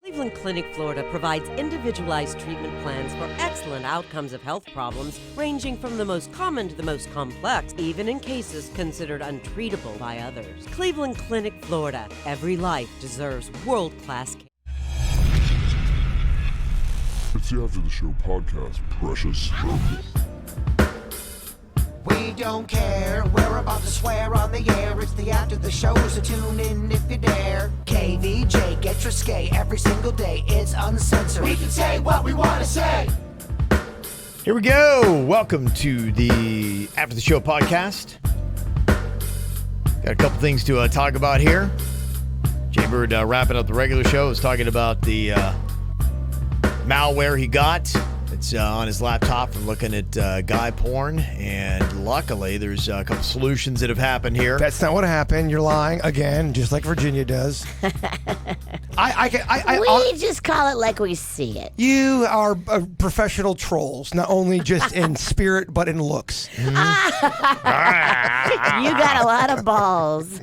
Cleveland Clinic, Florida provides individualized treatment plans for excellent outcomes of health problems ranging from the most common to the most complex, even in cases considered untreatable by others. Cleveland Clinic, Florida. Every life deserves world-class care. It's the After the Show podcast, precious. We don't care, we're about to swear on the air. It's the After the Show, so tune in if you dare. KVJ, get your skate every single day. It's uncensored. We can say what we want to say. Here we go. Welcome to the After the Show podcast. Got a couple things to talk about here. Jaybird wrapping up the regular show is talking about the malware he got. It's on his laptop from looking at guy porn, and luckily there's a couple solutions that have happened here. That's not what happened. You're lying again, just like Virginia does. We just call it like we see it. You are professional trolls, not only just in spirit but in looks. You got a lot of balls.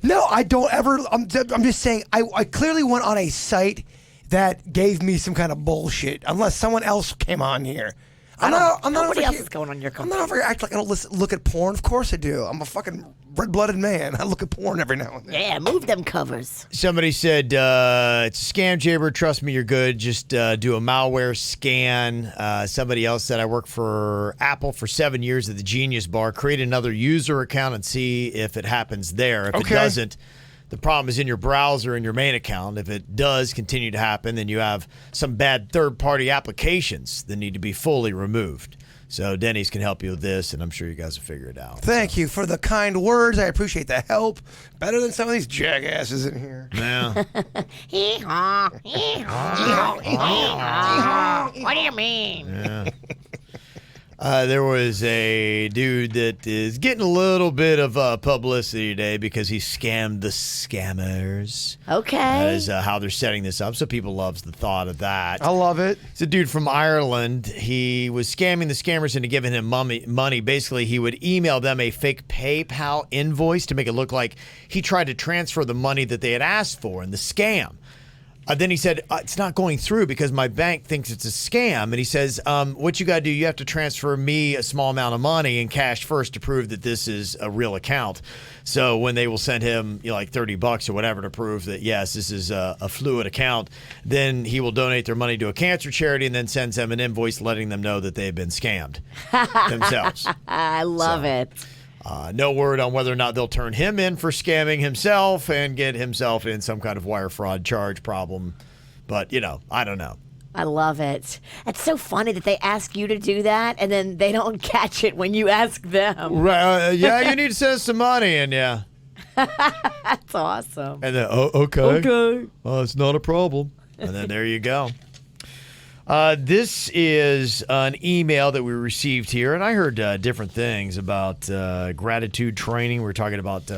No, I don't ever. I'm just saying. I clearly went on a site that gave me some kind of bullshit. Unless someone else came on here. Nobody else is going on your computer. I'm not over here acting like I don't look at porn. Of course I do. I'm a fucking red-blooded man. I look at porn every now and then. Yeah, move them covers. Somebody said, it's a scam, Jaybird. Trust me, you're good. Just do a malware scan. Somebody else said, I worked for Apple for 7 years at the Genius Bar. Create another user account and see if it happens there. If it doesn't, the problem is in your browser and your main account. If it does continue to happen, then you have some bad third-party applications that need to be fully removed. So Denny's can help you with this, and I'm sure you guys will figure it out. Thank you for the kind words. I appreciate the help. Better than some of these jackasses in here. Yeah. Hee-haw, hee-haw, hee-haw. What do you mean? Yeah. There was a dude that is getting a little bit of publicity today because he scammed the scammers. Okay. That is how they're setting this up. So people loves the thought of that. I love it. It's a dude from Ireland. He was scamming the scammers into giving him money. Basically, he would email them a fake PayPal invoice to make it look like he tried to transfer the money that they had asked for in the scam. Then he said, it's not going through because my bank thinks it's a scam. And he says, what you got to do, you have to transfer me a small amount of money in cash first to prove that this is a real account. So when they will send him like $30 or whatever to prove that, yes, this is a fluid account, then he will donate their money to a cancer charity and then sends them an invoice letting them know that they've been scammed themselves. I love it. No word on whether or not they'll turn him in for scamming himself and get himself in some kind of wire fraud charge problem. But, I don't know. I love it. It's so funny that they ask you to do that, and then they don't catch it when you ask them. Right, yeah, you need to send us some money, and yeah. That's awesome. And then, okay. Okay. It's not a problem. And then there you go. This is an email that we received here, and I heard different things about gratitude training. We were talking about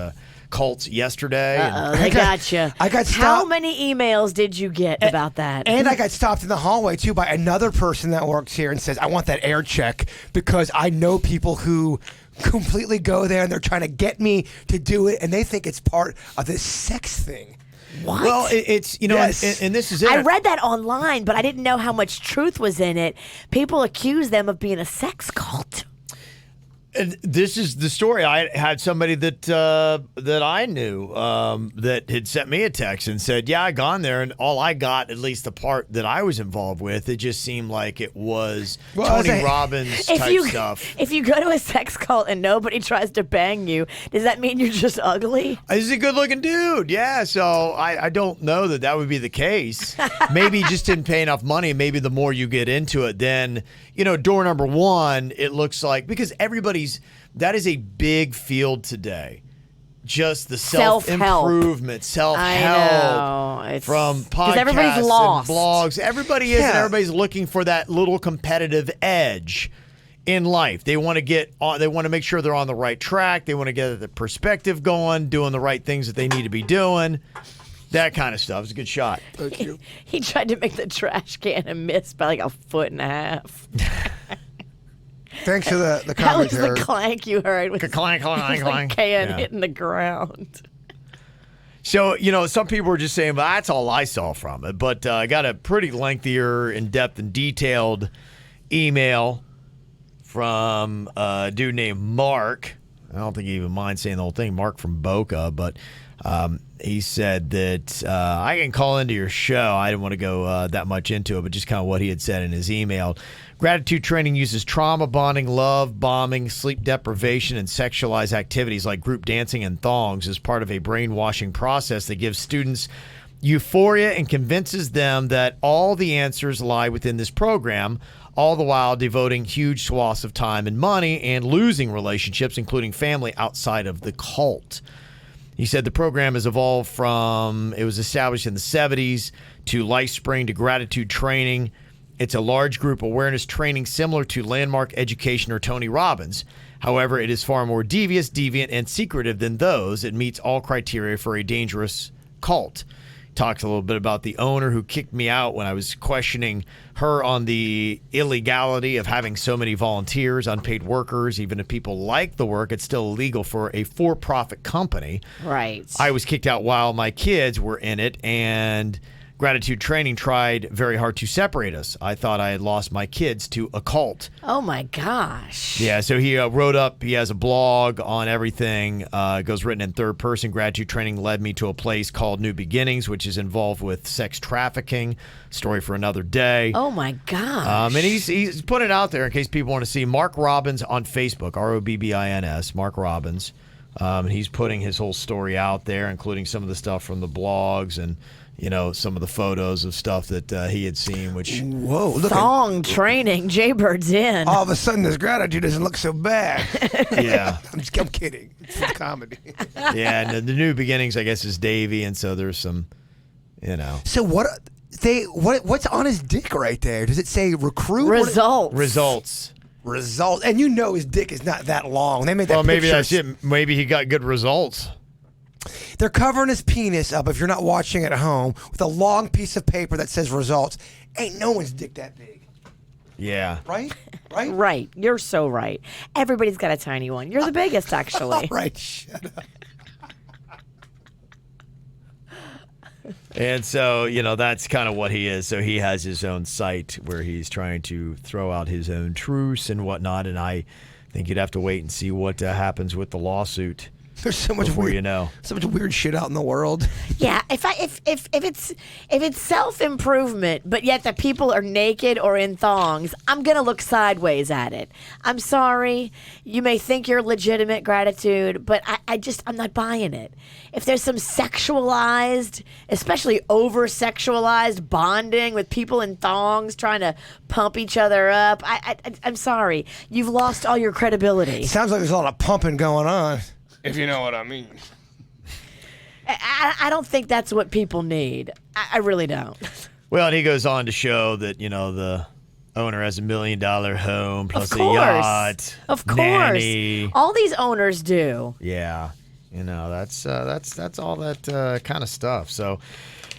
cults yesterday. They got you. I got stopped. How many emails did you get about that? And I got stopped in the hallway, too, by another person that works here and says, I want that air check because I know people who completely go there and they're trying to get me to do it, and they think it's part of this sex thing. What? Well, it's, Yes. and this is it. I read that online, but I didn't know how much truth was in it. People accuse them of being a sex cult. And this is the story. I had somebody that I knew that had sent me a text and said, yeah, I gone there, and all I got, at least the part that I was involved with, it just seemed like it was Tony Robbins type stuff. If you go to a sex cult and nobody tries to bang you, does that mean you're just ugly? He's a good-looking dude, yeah, so I don't know that would be the case. Maybe he just didn't pay enough money, and maybe the more you get into it, then, door number one, it looks like, because that is a big field today. Just the self-improvement, self-help from podcasts everybody's lost. and blogs. Everybody is, and everybody's looking for that little competitive edge in life. They want to get on. They want to make sure they're on the right track. They want to get the perspective going, doing the right things that they need to be doing. That kind of stuff. It's a good shot. Thank you. He tried to make the trash can and missed by like a foot and a half. Thanks for the That was commentary. the clank you heard. Clank, clank, clank. Can hitting the ground. So, some people were just saying, well, that's all I saw from it. But I got a pretty lengthier, in-depth, and detailed email from a dude named Mark. I don't think he even minds saying the whole thing, Mark from Boca. But he said that I can call into your show. I didn't want to go that much into it, but just kind of what he had said in his email. Gratitude training uses trauma bonding, love bombing, sleep deprivation, and sexualized activities like group dancing and thongs as part of a brainwashing process that gives students euphoria and convinces them that all the answers lie within this program, all the while devoting huge swaths of time and money and losing relationships, including family, outside of the cult. He said the program has evolved from, it was established in the 70s, to LifeSpring to gratitude training. It's a large group awareness training similar to Landmark Education or Tony Robbins. However, it is far more devious, deviant, and secretive than those. It meets all criteria for a dangerous cult. Talks a little bit about the owner who kicked me out when I was questioning her on the illegality of having so many volunteers, unpaid workers. Even if people like the work, it's still illegal for a for-profit company. Right. I was kicked out while my kids were in it, and gratitude training tried very hard to separate us. I thought I had lost my kids to a cult. Oh, my gosh. Yeah, so he wrote up, he has a blog on everything. It goes written in third person. Gratitude training led me to a place called New Beginnings, which is involved with sex trafficking. Story for another day. Oh, my gosh. And he's put it out there in case people want to see. Mark Robbins on Facebook, Robbins, Mark Robbins. And he's putting his whole story out there, including some of the stuff from the blogs and some of the photos of stuff that he had seen, which... Whoa, look Thong training. Jaybird's in. all of a sudden this gratitude doesn't look so bad. Yeah. I'm kidding. It's a comedy. Yeah, and the New Beginnings, I guess, is Davey, and so there's some, So what's on his dick right there? Does it say recruit? Results. Result. And his dick is not that long. They made that Well, maybe picture. that's it. Maybe he got good results. They're covering his penis up, if you're not watching at home, with a long piece of paper that says results. Ain't no one's dick that big. Yeah. Right? Right. You're so right. Everybody's got a tiny one. You're the biggest, actually. Right. Shut up. And so, that's kind of what he is. So he has his own site where he's trying to throw out his own truths and whatnot. And I think you'd have to wait and see what happens with the lawsuit. There's so much before weird, so much weird shit out in the world. Yeah, if it's self-improvement, but yet the people are naked or in thongs, I'm gonna look sideways at it. I'm sorry. You may think you're legitimate gratitude, but I'm not buying it. If there's some sexualized, especially over-sexualized bonding with people in thongs trying to pump each other up, I'm sorry. You've lost all your credibility. Sounds like there's a lot of pumping going on. If you know what I mean. I don't think that's what people need. I really don't. Well, and he goes on to show that, the owner has $1 million home plus Of a course. yacht. Of course. Nanny. All these owners do. Yeah. That's all that kind of stuff. So,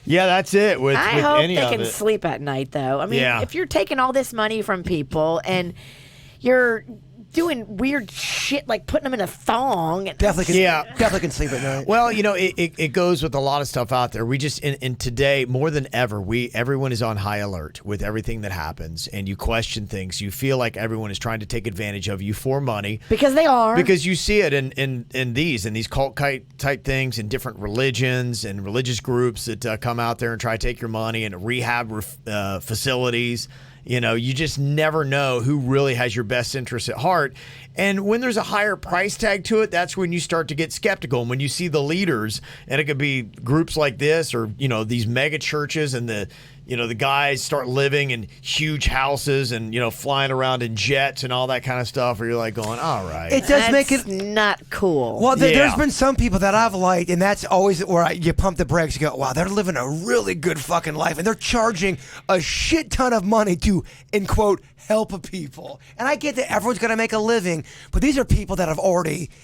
yeah, that's it with I hope any they of can it. sleep at night, though. I mean, Yeah. if you're taking all this money from people and you're doing weird shit like putting them in a thong. Definitely can sleep at night. Well, it goes with a lot of stuff out there. We just in today more than ever, everyone is on high alert with everything that happens, and you question things. You feel like everyone is trying to take advantage of you for money Because they are. because you see it in these cult type things in different religions and religious groups that come out there and try to take your money and rehab facilities. You just never know who really has your best interests at heart. And when there's a higher price tag to it, that's when you start to get skeptical. And when you see the leaders, and it could be groups like this or, these mega churches and the guys start living in huge houses and, flying around in jets and all that kind of stuff, where you're like going, all right. It does make it not cool. Well, there's been some people that I've liked, and that's always where you pump the brakes. You go, wow, they're living a really good fucking life, and they're charging a shit ton of money to, in quote, help people. And I get that everyone's going to make a living, but these are people that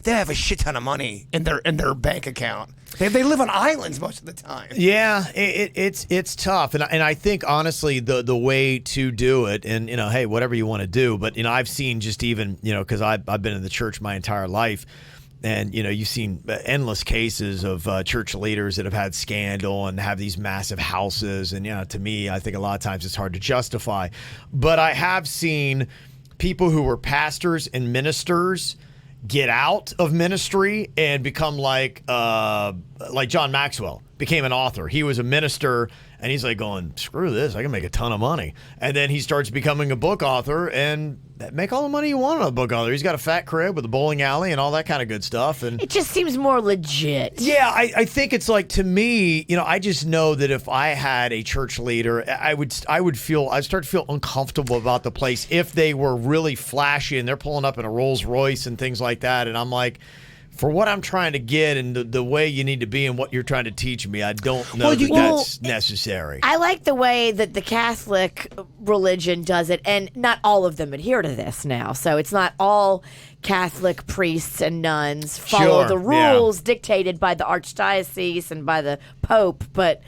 they have a shit ton of money in their bank account. They live on islands most of the time. Yeah, it's tough, and I think honestly the way to do it, and hey, whatever you want to do, but I've seen just even because I've been in the church my entire life. And, you've seen endless cases of church leaders that have had scandal and have these massive houses. And, to me, I think a lot of times it's hard to justify. But I have seen people who were pastors and ministers get out of ministry and become like John Maxwell became an author. He was a minister, and he's like going, screw this, I can make a ton of money. And then he starts becoming a book author and make all the money you want on a book author. He's got a fat crib with a bowling alley and all that kind of good stuff. And it just seems more legit. Yeah, I think it's like, to me, I just know that if I had a church leader, I'd start to feel uncomfortable about the place if they were really flashy and they're pulling up in a Rolls Royce and things like that. And I'm like, for what I'm trying to get and the way you need to be and what you're trying to teach me, I don't know that's necessary. I like the way that the Catholic religion does it, and not all of them adhere to this now. So it's not all Catholic priests and nuns follow the rules dictated by the archdiocese and by the Pope, but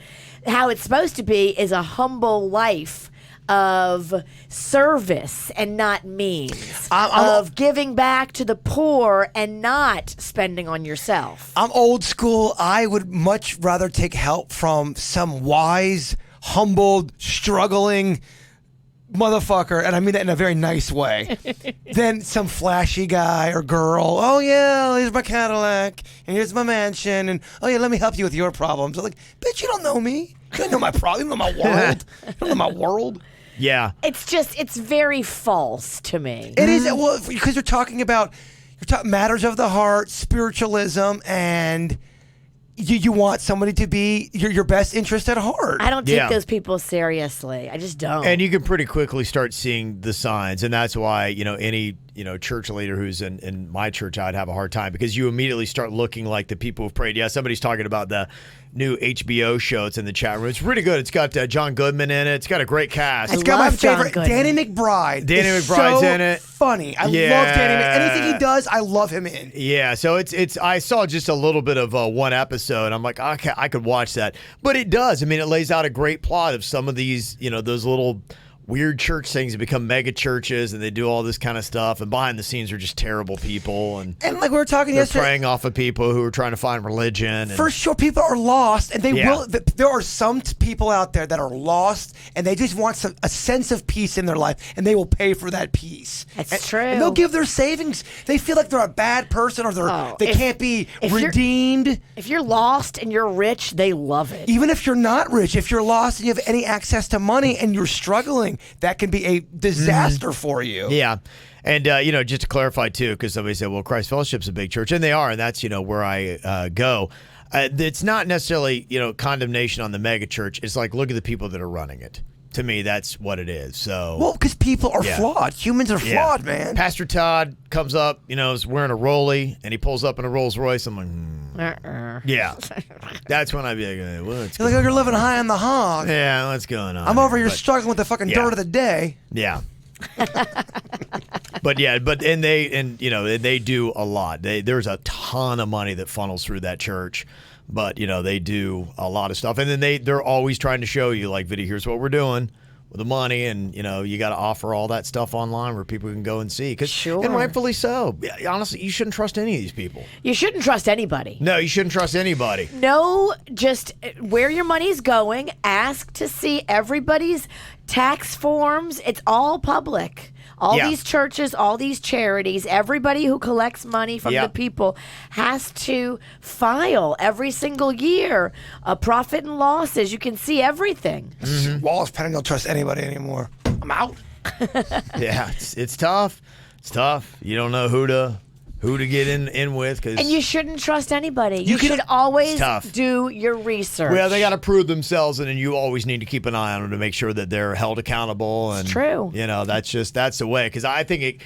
how it's supposed to be is a humble life of service and not means, of giving back to the poor and not spending on yourself. I'm old school. I would much rather take help from some wise, humbled, struggling motherfucker, and I mean that in a very nice way, than some flashy guy or girl. Oh yeah, here's my Cadillac, and here's my mansion, and oh yeah, let me help you with your problems. I'm like, bitch, you don't know me. You don't know my problem. You don't know my world. You don't know my world. Yeah. It's very false to me. It is, well, because you're talking about matters of the heart, spiritualism, and you want somebody to be your best interest at heart. I don't take those people seriously. I just don't. And you can pretty quickly start seeing the signs, and that's why any church leader who's in my church, I'd have a hard time, because you immediately start looking like the people who've prayed. Yeah, somebody's talking about the new HBO show. It's in the chat room. It's really good. It's got John Goodman in it. It's got a great cast. It's got my favorite, Danny McBride. Danny McBride's in it. Funny. I love Danny. Anything he does, I love him in. Yeah. So it's. I saw just a little bit of one episode. I'm like, okay, I could watch that. But it does. I mean, it lays out a great plot of some of these, those little weird church things that become mega churches, and they do all this kind of stuff, and behind the scenes are just terrible people, and like we were talking they're yesterday, preying off of people who are trying to find religion. And, for sure, people are lost, and they will. There are some people out there that are lost, and they just want a sense of peace in their life, and they will pay for that peace. That's true. And they'll give their savings. They feel like they're a bad person, or they can't be redeemed. If you're lost and you're rich, they love it. Even if you're not rich, if you're lost and you have any access to money and you're struggling, that can be a disaster for you. Yeah. And, just to clarify, too, because somebody said, well, Christ Fellowship's a big church, and they are, and that's, where I go. It's not necessarily, condemnation on the mega church. It's like, look at the people that are running it. To me, that's what it is. So, well, because people are flawed. Humans are flawed, man. Pastor Todd comes up, is wearing a rollie, and he pulls up in a Rolls Royce. I'm like, yeah. That's when I'd be like, what's you're like, you're living high on the hog. Yeah, what's going on? I'm over here struggling with the fucking dirt of the day. Yeah. But they do a lot. There's a ton of money that funnels through that church. But, they do a lot of stuff. And then they're always trying to show you, like, video, here's what we're doing with the money. And, you got to offer all that stuff online where people can go and see. And rightfully so. Honestly, you shouldn't trust any of these people. You shouldn't trust anybody. No, you shouldn't trust anybody. No, just where your money's going. Ask to see everybody's tax forms. It's all public. All these churches, all these charities, everybody who collects money from the people has to file every single year profit and losses. You can see everything. Mm-hmm. Wallace Penn don't trust anybody anymore. I'm out. Yeah, it's tough. It's tough. You don't know who to get in with. And you shouldn't trust anybody. You should always do your research. Well, they got to prove themselves, and then you always need to keep an eye on them to make sure that they're held accountable. And, it's true. That's the way. Because I think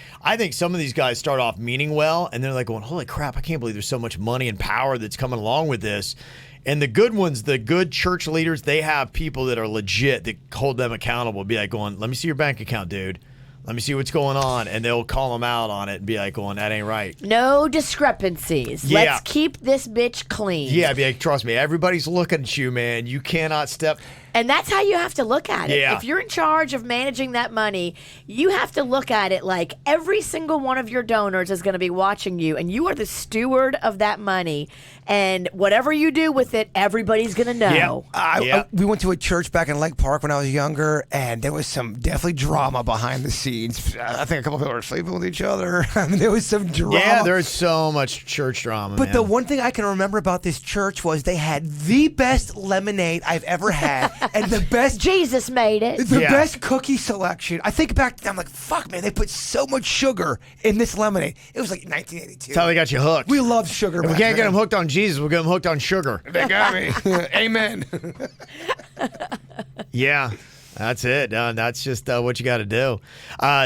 some of these guys start off meaning well, and they're like going, holy crap, I can't believe there's so much money and power that's coming along with this. And the good ones, the good church leaders, they have people that are legit that hold them accountable. Be like going, let me see your bank account, dude. Let me see what's going on. And they'll call them out on it and be like, going, that ain't right. No discrepancies. Yeah. Let's keep this bitch clean. Yeah, be like, trust me, everybody's looking at you, man. You cannot step. And that's how you have to look at it. Yeah. If you're in charge of managing that money, you have to look at it like every single one of your donors is going to be watching you, and you are the steward of that money. And whatever you do with it, everybody's going to know. We went to a church back in Lake Park when I was younger, and there was some definitely drama behind the scenes. I think a couple people were sleeping with each other. I mean, there was some drama. Yeah, there's so much church drama. But man. the one thing I can remember about this church was they had the best lemonade I've ever had, and the best Jesus made it. the best cookie selection. I think back, I'm like, fuck, man, they put so much sugar in this lemonade. It was like 1982. That's how they got you hooked. We loved sugar. If we back can't get then. them hooked on Jesus, we'll get them hooked on sugar. They got me. Amen. Yeah, that's it. That's just what you got to do.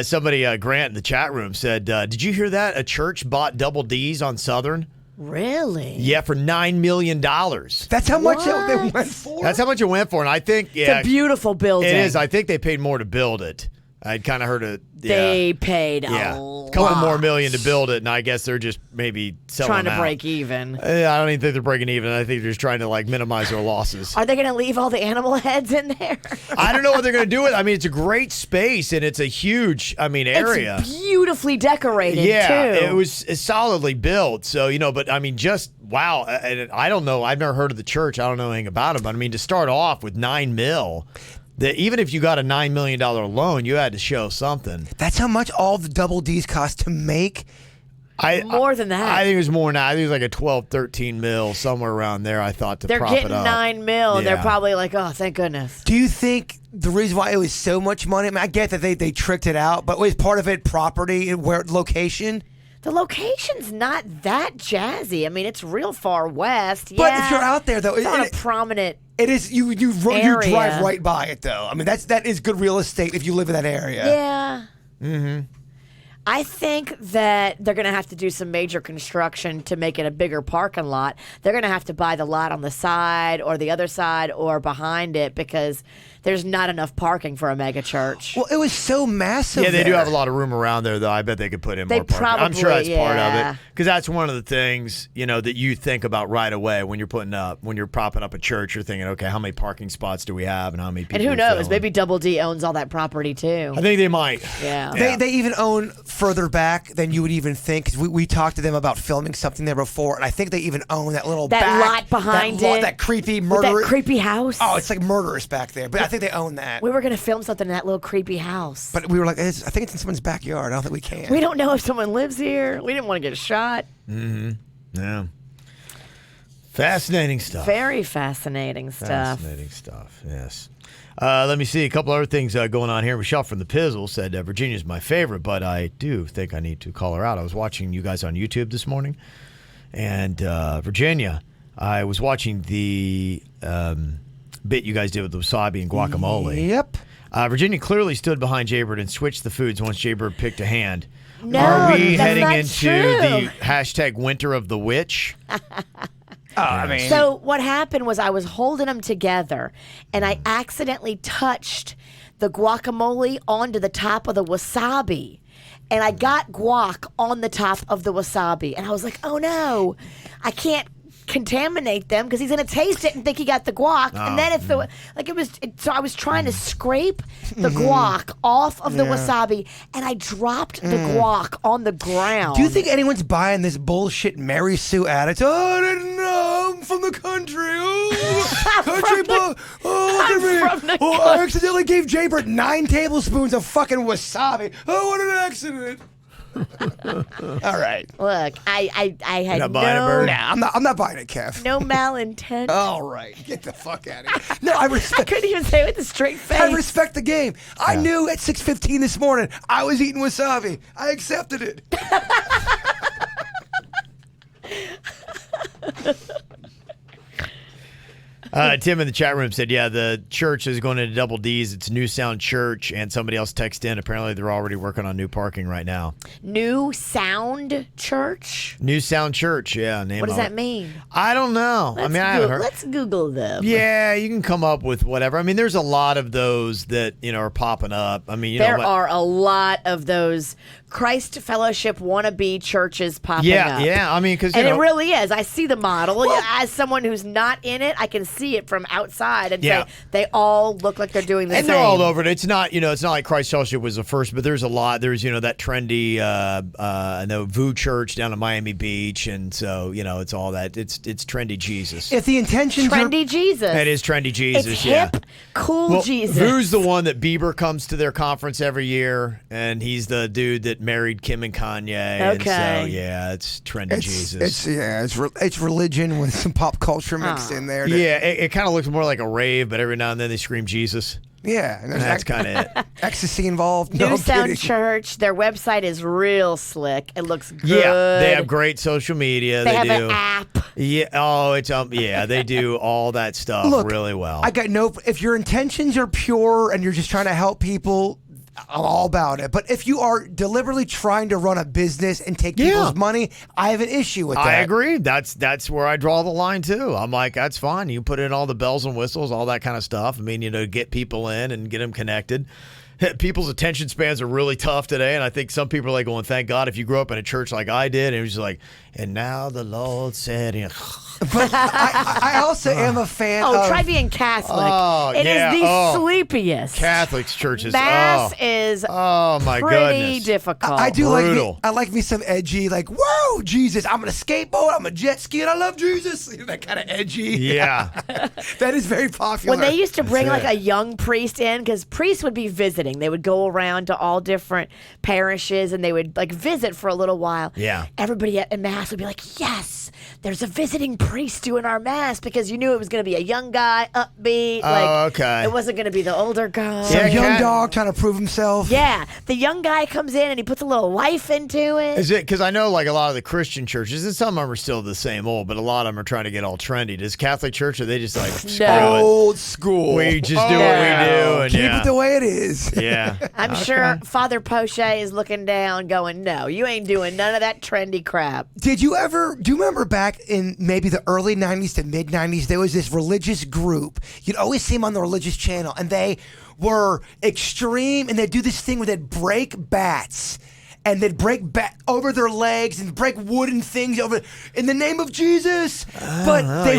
Somebody, Grant in the chat room said, did you hear that? A church bought Double D's on Southern? Really? Yeah, for $9 million. That's how much they went for. That's how much it went for. And I think, It's a beautiful building. it is. I think they paid more to build it. I'd kind of heard it. They paid a a lot. couple more million to build it, and I guess they're just maybe selling Trying to out. break even. I don't even think they're breaking even. I think they're just trying to like minimize their losses. Are they going to leave all the animal heads in there? I don't know what they're going to do with it. I mean, it's a great space, and it's a huge, area. It's beautifully decorated, Yeah, too. it was solidly built. So, but I mean, just wow. And I don't know. I've never heard of the church. I don't know anything about it. But I mean, to start off with $9 million, that even if you got a $9 million loan, you had to show something. That's how much all the Double D's cost to make. More than that. I think it was more than that. I think it was like a 12, 13 mil, somewhere around there, I thought, to They're prop getting it up. $9 million, and they're Yeah. probably like, oh, thank goodness. Do you think the reason why it was so much money, I mean, I get that they tricked it out, but was part of it property and where location? The location's not that jazzy. I mean, it's real far west. But yeah, if you're out there, though, it's not a prominent. it is you Area. drive right by it, though. I mean, that is good real estate if you live in that area. Yeah. Mm-hmm. I think that they're going to have to do some major construction to make it a bigger parking lot. They're going to have to buy the lot on the side or the other side or behind it because there's not enough parking for a mega church. Well, it was so massive. Yeah, they do there. have a lot of room around there, though. I bet they could put in They more parking. I'm sure that's probably, part of yeah. it. Because that's one of the things, that you think about right away when you're propping up a church. You're thinking, okay, how many parking spots do we have and how many people And who are knows? filling? Maybe Double D owns all that property too. I think they might. Yeah. They even own further back than you would even think. 'Cause we talked to them about filming something there before, and I think they even own that little That back, lot behind that lot, it. that creepy With murder. that creepy house. Oh, it's like murderous back there. But I think they own that. We were going to film something in that little creepy house. But we were like, I think it's in someone's backyard. I don't think we can. We don't know if someone lives here. We didn't want to get shot. Yeah. Fascinating stuff. Very fascinating stuff. Fascinating stuff, yes. Let me see a couple other things going on here. Michelle from the Pizzle said Virginia's my favorite, but I do think I need to call her out. I was watching you guys on YouTube this morning, and Virginia, I was watching the bit you guys did with the wasabi and guacamole. Yep. Virginia clearly stood behind Jaybird and switched the foods once Jaybird picked a hand. No, Are we that's heading not into true. the hashtag winter of the witch? I mean, So what happened was I was holding them together, and I accidentally touched the guacamole onto the top of the wasabi. And I got guac on the top of the wasabi. And I was like, oh no, I can't contaminate them because he's going to taste it and think he got the guac. And then it's so I was trying to scrape the guac off of the wasabi, and I dropped the guac on the ground. do you think anyone's buying this bullshit Mary Sue attitude? Oh, I didn't know. I'm from the country. Oh, country boy. Oh, look at from me. the I accidentally gave Jaybird 9 tablespoons of fucking wasabi. Oh, what an accident. All right. Look, I had not buying it, Bird? Nah, I'm not buying it, Kev. no malintent. All right. Get the fuck out of here. No, I I respect. couldn't even say it with a straight face. I respect the game. I knew at 6:15 this morning I was eating wasabi. I accepted it. Tim in the chat room said, yeah, the church is going into Double D's. It's New Sound Church. And somebody else texted in. Apparently, they're already working on new parking right now. New Sound Church? New Sound Church, yeah. What does that mean? I don't know. I haven't heard. Let's Google them. Yeah, you can come up with whatever. I mean, there's a lot of those that, are popping up. I mean, there are a lot of those Christ Fellowship wannabe churches popping up. Yeah. I mean, because it really is. I see the model. As someone who's not in it, I can see it from outside and say they all look like they're doing the same. And they're all over it. It's not, it's not like Christ Fellowship was the first, but there's a lot. There's, that trendy, the VU Church down in Miami Beach, and so it's all that. It's trendy Jesus. If the intentions trendy Jesus, it is trendy Jesus. It's hip, cool Jesus. VU's the one that Bieber comes to their conference every year, and he's the dude that married Kim and Kanye. Okay. And so, it's trendy Jesus. It's religion with some pop culture mixed in there. It kind of looks more like a rave, but every now and then they scream Jesus. Yeah, and that's kind of it. Ecstasy involved. New Sound Church. Their website is real slick. It looks good. Yeah, they have great social media. They have an app. Yeah. Oh, it's they do all that stuff really well. I got if your intentions are pure and you're just trying to help people, I'm all about it. But if you are deliberately trying to run a business and take people's money, I have an issue with that. I agree. That's where I draw the line too. I'm like, that's fine. You put in all the bells and whistles, all that kind of stuff. I mean, get people in and get them connected. People's attention spans are really tough today, and I think some people are like going, thank God if you grew up in a church like I did, and it was just like, and now the Lord said, But I also am a fan of... try being Catholic. It is the sleepiest. Catholic churches. Mass is my pretty goodness. difficult. I do Brutal. I like me some edgy, like, whoa, Jesus, I'm going to skateboard, I'm a jet ski, and I love Jesus. That kind of edgy. Yeah. That is very popular. When they used to bring a young priest in, because priests would be visiting. They would go around to all different parishes and they would visit for a little while. Yeah. Everybody at Mass would be like, yes, there's a visiting priest doing our Mass, because you knew it was going to be a young guy, upbeat. Okay. It wasn't going to be the older guy. Some young dog trying to prove himself. Yeah. The young guy comes in and he puts a little life into it. Is it because I know a lot of the Christian churches, and some of them are still the same old, but a lot of them are trying to get all trendy. Does Catholic Church, are they just screw it? Old school. We just do what we do. And keep it the way it is. Yeah. I'm sure Father Poche is looking down going, no, you ain't doing none of that trendy crap. Do you remember back in maybe the early 90s to mid 90s, there was this religious group. You'd always see them on the religious channel, and they were extreme, and they'd do this thing where they'd break bats. And they'd break over their legs and break wooden things over in the name of Jesus. But they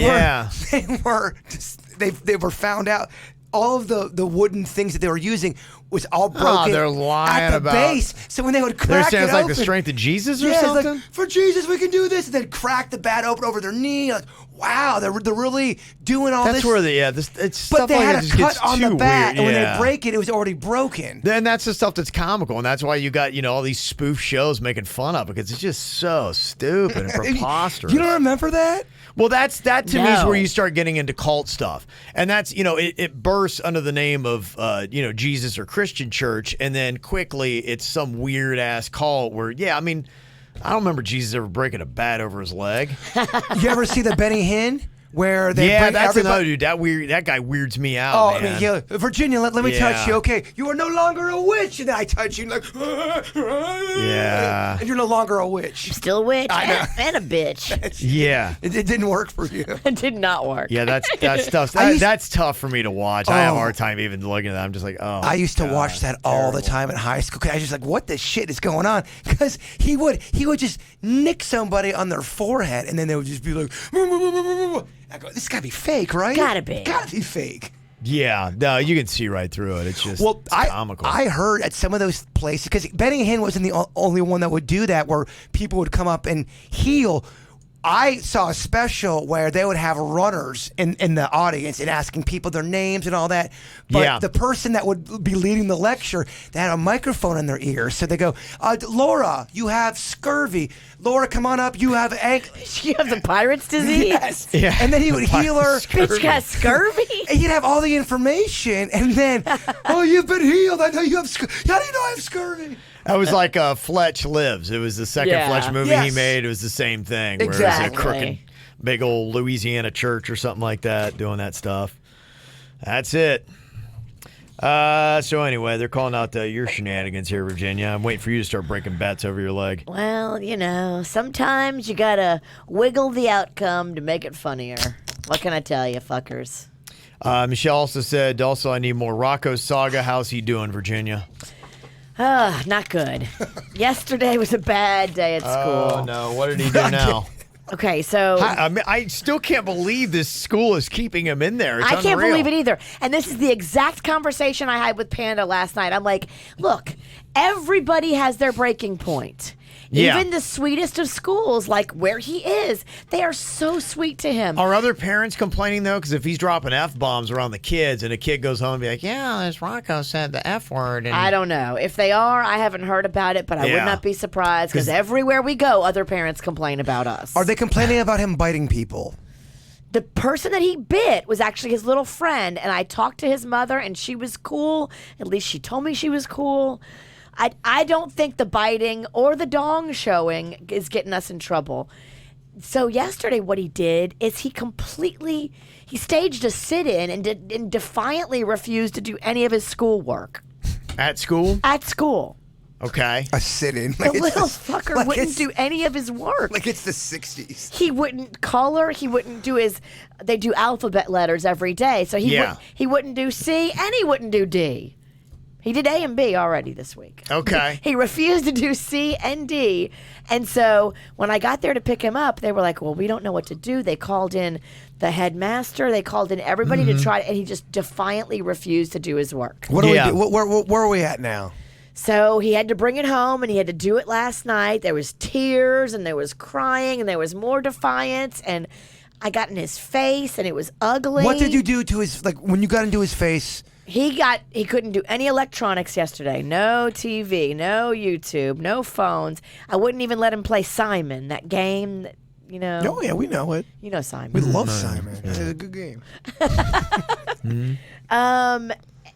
were found out. All of the wooden things that they were using was all broken they're lying at the about base. So when they would crack it sounds open, like the strength of Jesus or it's something? like, for Jesus, we can do this. And then crack the bat open over their knee. Like, wow, they're really doing all this. That's where it's but stuff they like had that a just cut gets on too the bat, weird. and when they break it was already broken. Then that's the stuff that's comical, and that's why you got all these spoof shows making fun of it, because it's just so stupid and preposterous. You don't remember that? Well, that to me is where you start getting into cult stuff, and that's it bursts under the name of Jesus or Christian church, and then quickly it's some weird ass cult where I don't remember Jesus ever breaking a bat over his leg. You ever see the Benny Hinn? Where they bring that's everybody... another dude. That guy weirds me out. Man. I mean, Virginia, let me touch you. Okay, you are no longer a witch, and then I touch you, and and you're no longer a witch. Still a witch and a bitch. Yeah, it didn't work for you. It did not work. Yeah, that's tough. That's tough for me to watch. I have a hard time even looking at that. I'm just like, I used to watch that all the time in high school. I was just like, what the shit is going on? Because he would just nick somebody on their forehead, and then they would just be like. I go, this gotta be fake, right? Gotta be fake. Yeah, no, you can see right through it. It's just comical. I heard at some of those places, because Benny Hinn wasn't the only one that would do that, where people would come up and heal. I saw a special where they would have runners in the audience and asking people their names and all that. But the person that would be leading the lecture, they had a microphone in their ear. So they go, Laura, you have scurvy. Laura, come on up. You have You have the pirate's disease? Yes. Yeah. And then he would heal her. Bitch got scurvy? And he'd have all the information. And then, you've been healed. I know you have scurvy. How do you know I have scurvy? That was like Fletch Lives. It was the second Fletch movie he made. It was the same thing. Exactly. Where it was big old Louisiana church or something like that, doing that stuff. That's it. So anyway, they're calling out your shenanigans here, Virginia. I'm waiting for you to start breaking bets over your leg. Well, sometimes you gotta wiggle the outcome to make it funnier. What can I tell you, fuckers? Michelle also said, I need more Rocco Saga. How's he doing, Virginia? Not good. Yesterday was a bad day at school. Oh, no. What did he do now? Okay, so I still can't believe this school is keeping him in there. It's I can't unreal. believe it either. And this is the exact conversation I had with Panda last night. I'm like, look, everybody has their breaking point. Yeah. Even the sweetest of schools, like where he is, they are so sweet to him. Are other parents complaining, though? Because if he's dropping F-bombs around the kids and a kid goes home and be like, yeah, this Rocco said the F word. And I don't know. If they are, I haven't heard about it, but I would not be surprised because everywhere we go, other parents complain about us. Are they complaining about him biting people? The person that he bit was actually his little friend, and I talked to his mother, and she was cool. At least she told me she was cool. I don't think the biting or the dong showing is getting us in trouble. So yesterday what he did is he staged a sit-in and defiantly refused to do any of his schoolwork. At school? At school. Okay. A sit-in. The little fucker wouldn't do any of his work. Like it's the 60s. He wouldn't color. He wouldn't do they do alphabet letters every day. So he wouldn't do C and he wouldn't do D. He did A and B already this week. Okay. He refused to do C and D. And so when I got there to pick him up, they were like, well, we don't know what to do. They called in the headmaster. They called in everybody to try, and he just defiantly refused to do his work. What do we do? Where are we at now? So he had to bring it home, and he had to do it last night. There was tears, and there was crying, and there was more defiance, and I got in his face, and it was ugly. What did you do to his, when you got into his face? He couldn't do any electronics yesterday. No TV, no YouTube, no phones. I wouldn't even let him play Simon, that game that, Oh, yeah, we know it. You know Simon. We love Simon. It's a good game.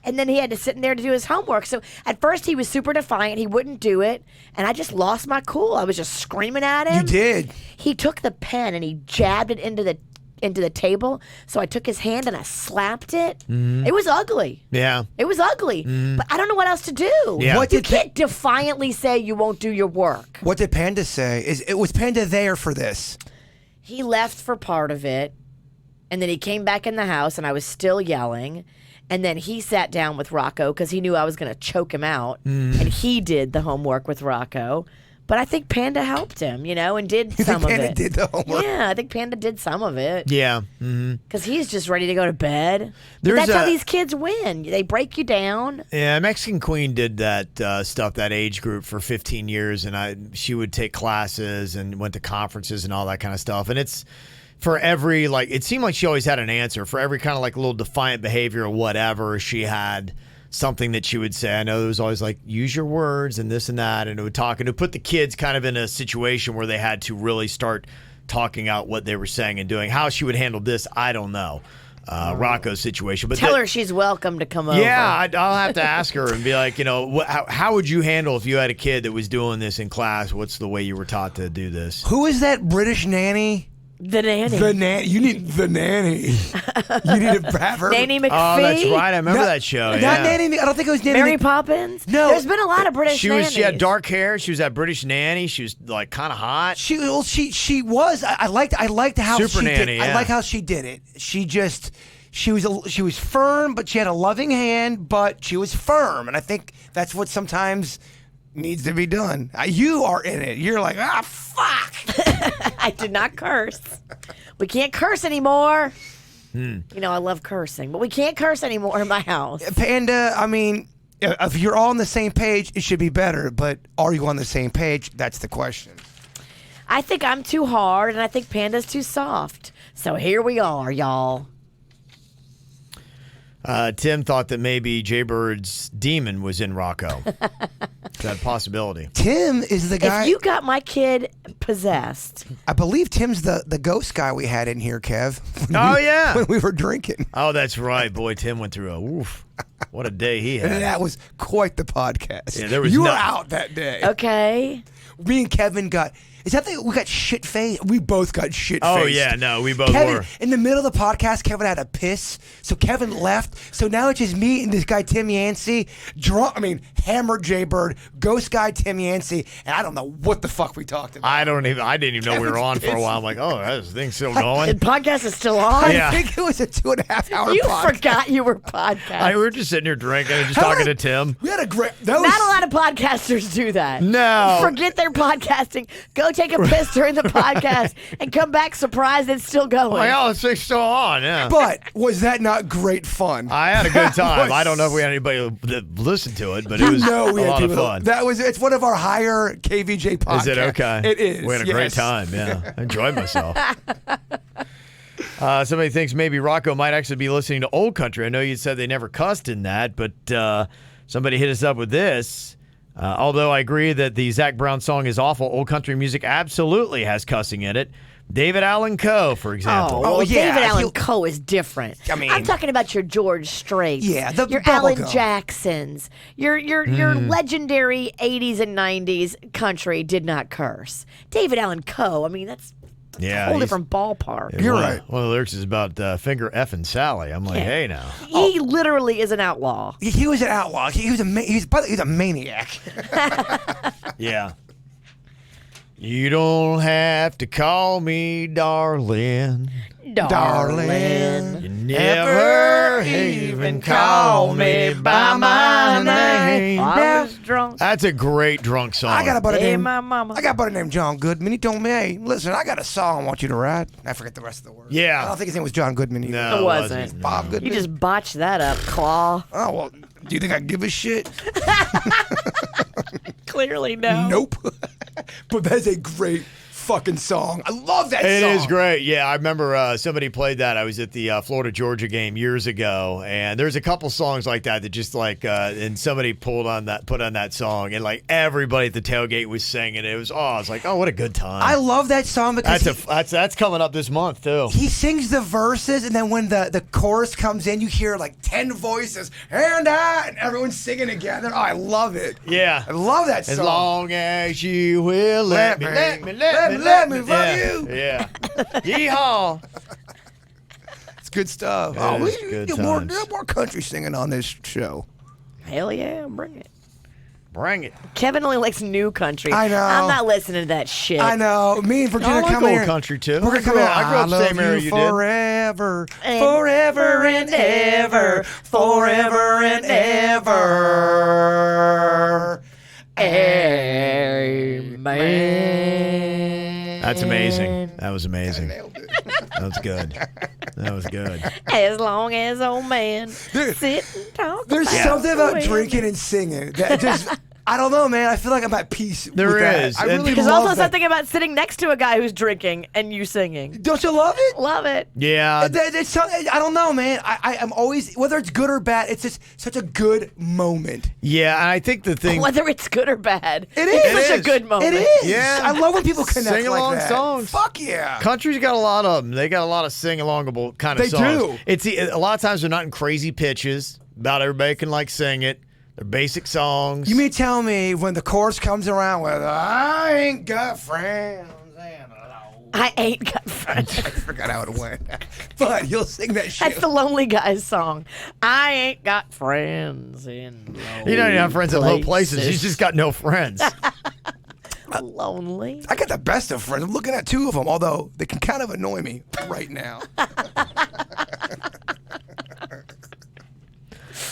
And then he had to sit in there to do his homework. So at first he was super defiant. He wouldn't do it. And I just lost my cool. I was just screaming at him. You did. He took the pen and he jabbed it into the table. So I took his hand and I slapped it. It was ugly. Yeah. It was ugly. But I don't know what else to do. Yeah. You can't defiantly say you won't do your work. What did Panda say? Was Panda there for this? He left for part of it. And then he came back in the house and I was still yelling. And then he sat down with Rocco because he knew I was going to choke him out. And he did the homework with Rocco. But I think Panda helped him, and did some of it. Panda did the homework? Yeah, I think Panda did some of it. Yeah. Because he's just ready to go to bed. But that's how these kids win. They break you down. Yeah, Mexican Queen did that stuff, that age group, for 15 years. And she would take classes and went to conferences and all that kind of stuff. And it's... For every, it seemed like she always had an answer. For every kind of little defiant behavior or whatever, she had something that she would say. I know it was always use your words and this and that. And it would put the kids kind of in a situation where they had to really start talking out what they were saying and doing. How she would handle this, I don't know. Rocco's situation. But Tell her she's welcome to come over. Yeah, I'll have to ask her and be like, how would you handle if you had a kid that was doing this in class? What's the way you were taught to do this? Who is that British nanny? The nanny. The nanny. You need the nanny. You need to have her. Nanny McPhee. Oh, that's right. I remember that show. Not Yeah. Nanny. I don't think it was Nanny. Mary Poppins? No. There's been a lot of British nannies. She had dark hair. She was that British nanny. She was kind of hot. She was. I liked how Super she nanny, did. yeah. I like how she did it. She was firm, but she had a loving hand, but she was firm, and I think that's what sometimes needs to be done. You are in it. You're like, fuck. I did not curse. We can't curse anymore. I love cursing, but we can't curse anymore in my house. Panda, I mean, if you're all on the same page, it should be better, but are you on the same page? That's the question. I think I'm too hard, and I think Panda's too soft. So here we are, y'all. Tim thought that maybe Jaybird's demon was in Rocco. Is that a possibility? Tim is the guy. If you got my kid possessed. I believe Tim's the ghost guy we had in here, Kev. Yeah. When we were drinking. Oh, that's right. Boy, Tim went through what a day he had. And that was quite the podcast. Yeah, there was you were nothing. out that day. Okay. Me and Kevin got Is that we got shit faced? We both got shit faced. Oh, yeah, no, we both Kevin, were. in the middle of the podcast, Kevin had a piss, so Kevin left. So now it's just me and this guy, Tim Yancey, hammered Jaybird, ghost guy, Tim Yancey, and I don't know what the fuck we talked about. I didn't even know we were on for a while. I'm like, oh, this thing's still going. The podcast is still on? Yeah. I think it was a 2.5 hour You podcast. forgot you were podcasting. We were just sitting here drinking and just talking to Tim. We had a great... Not a lot of podcasters do that. No. Forget their podcasting. Go take a piss during the podcast and come back surprised it's still going. Like, oh, this thing's still on, yeah. But was that not great fun? I had a good time. was- I don't know if we had anybody that listened to it, but it was No, a we had lot of people. fun. It's one of our higher KVJ podcasts. Is it okay? It is. We had a great yes. time, yeah. I enjoyed myself. Somebody thinks maybe Rocco might actually be listening to old country. I know you said they never cussed in that, but somebody hit us up with this. Although I agree that the Zac Brown song is awful, old country music absolutely has cussing in it. David Allan Coe, for example. Oh, well, yeah, David Allan he'll- Coe is different. I mean- I'm talking about your George Straits. Yeah, the your bubble Alan gum. Jacksons. Your legendary 80s and 90s country did not curse. David Allan Coe, I mean, that's Yeah, a whole he's- different ballpark. You're one of- right. One of the lyrics is about finger effing Sally. I'm like, Yeah. hey now. He literally is an outlaw. He was an outlaw. He was a maniac. Yeah. You don't have to call me darling. Darling. You never even call me by my name. I was drunk. That's a great drunk song. I got a buddy Hey, named my mama. I got a buddy named John Goodman. He told me, "Hey, listen, I got a song I want you to write." I forget the rest of the words. Yeah. I don't think his name was John Goodman either. No, It wasn't. Bob You Goodman. just botched that up, Claw. Oh well. Do you think I give a shit? Clearly no. Nope. But that's a great fucking song. I love that It song. is great. Yeah, I remember somebody played that. I was at the Florida-Georgia game years ago, and there's a couple songs like that that just like, and somebody put on that song, and like everybody at the tailgate was singing it. It was, I was like, oh, what a good time. I love that song because That's coming up this month too. he sings the verses, and then when the chorus comes in, you hear like 10 voices, and everyone's singing together. Oh, I love it. Yeah. I love that song. As long as you will let me fuck yeah. you. Yeah. Yeehaw. It's good stuff. It Oh, is we good get times. more country singing on this show. Hell yeah, bring it. Bring it. Kevin only likes new country. I know. I'm not listening to that shit. I know. Me and Virginia I like come old here. country too. We're gonna come here. I grew up the love same area you did. forever, And forever and ever, forever and ever. Amen. That's amazing. That was amazing. That was good. That was good. As long as old man There- sit and talk. There's about something about women. drinking and singing that just, I don't know, man. I feel like I'm at peace. There with that. is. I And really There's love also that. something about sitting next to a guy who's drinking and you singing. Don't you love it? Love it. Yeah. It's I don't know, man. I'm always, whether it's good or bad, it's just such a good moment. Yeah, and I think the thing. Whether it's good or bad. It It's is. such It a good is. moment. It is. Yeah. I love when people connect Sing-along like that. songs. Fuck yeah. Country's got a lot of them. They got a lot of sing-alongable kind of They songs. do. It's a lot of times they're not in crazy pitches. About everybody can like sing it. They're basic songs. You mean tell me when the chorus comes around with I ain't got friends and I ain't got friends. I forgot how it went. But you'll sing that shit. That's the Lonely Guys song. I ain't got friends in You don't even have friends at low places. You just got no friends. lonely. I got the best of friends. I'm looking at two of them, although they can kind of annoy me right now.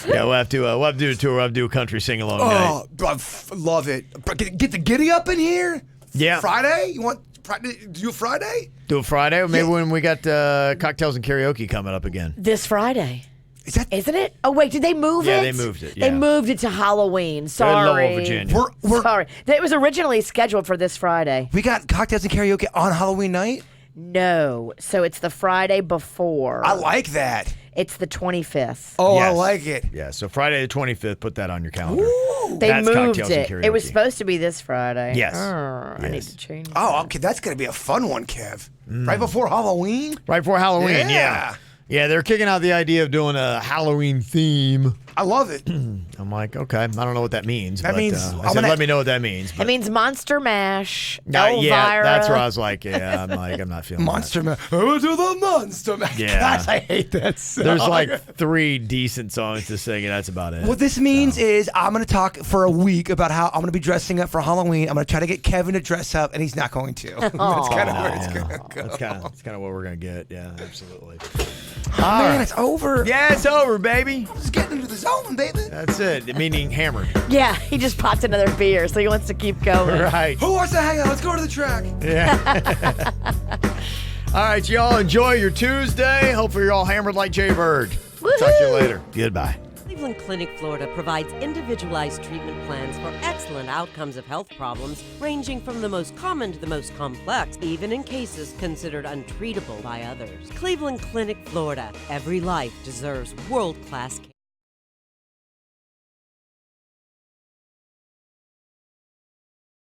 Yeah, we'll have to do a tour. We'll have to do a country sing-along night. Oh, love it. But get the giddy up in here. Yeah. Friday? You want Friday? Do a Friday? Do it Friday, or maybe Yeah. when we got cocktails and karaoke coming up again. This Friday. Is that Isn't it? Oh, wait, did they move Yeah, it? they moved it, They yeah. moved it to Halloween. Sorry. Lowell, Virginia. we're Sorry. It was originally scheduled for this Friday. we got cocktails and karaoke on Halloween night? No. So it's the Friday before. I like that. It's the 25th. Oh, I Yes. like it. Yeah, so Friday the 25th, put that on your calendar. They That's moved cocktails and it. It was karaoke. supposed to be this Friday. Yes. I need Yes. to change Oh, okay. That's going to be a fun one, Kev. Right before Halloween? Right before Halloween, Yeah. Yeah, they're kicking out the idea of doing a Halloween theme. I love it. I'm like, okay, I don't know what that means. That but, means I said, let me know what that means. It But, means Monster Mash. yeah, Elvira. that's where I was like, yeah, I'm not feeling Monster Man. I'm gonna do the Monster Man. Yeah. Gosh, I hate that song. There's like 3 decent songs to sing, and that's about it. What this means is I'm going to talk for a week about how I'm going to be dressing up for Halloween. I'm going to try to get Kevin to dress up, and he's not going to. That's kind of where it's going to go. That's kind of what we're gonna get. Yeah, absolutely. Man, it's over. Yeah, it's over, baby. Just getting into the zone, baby. That's it. Meaning hammered. Yeah, he just popped another beer, so he wants to keep going. Right. Who wants to hang out? Let's go to the track. Yeah. All right, y'all enjoy your Tuesday. Hopefully you're all hammered like Jay Bird. Talk to you later. Goodbye. Cleveland Clinic, Florida provides individualized treatment plans for excellent outcomes of health problems ranging from the most common to the most complex, even in cases considered untreatable by others. Cleveland Clinic, Florida. Every life deserves world-class care.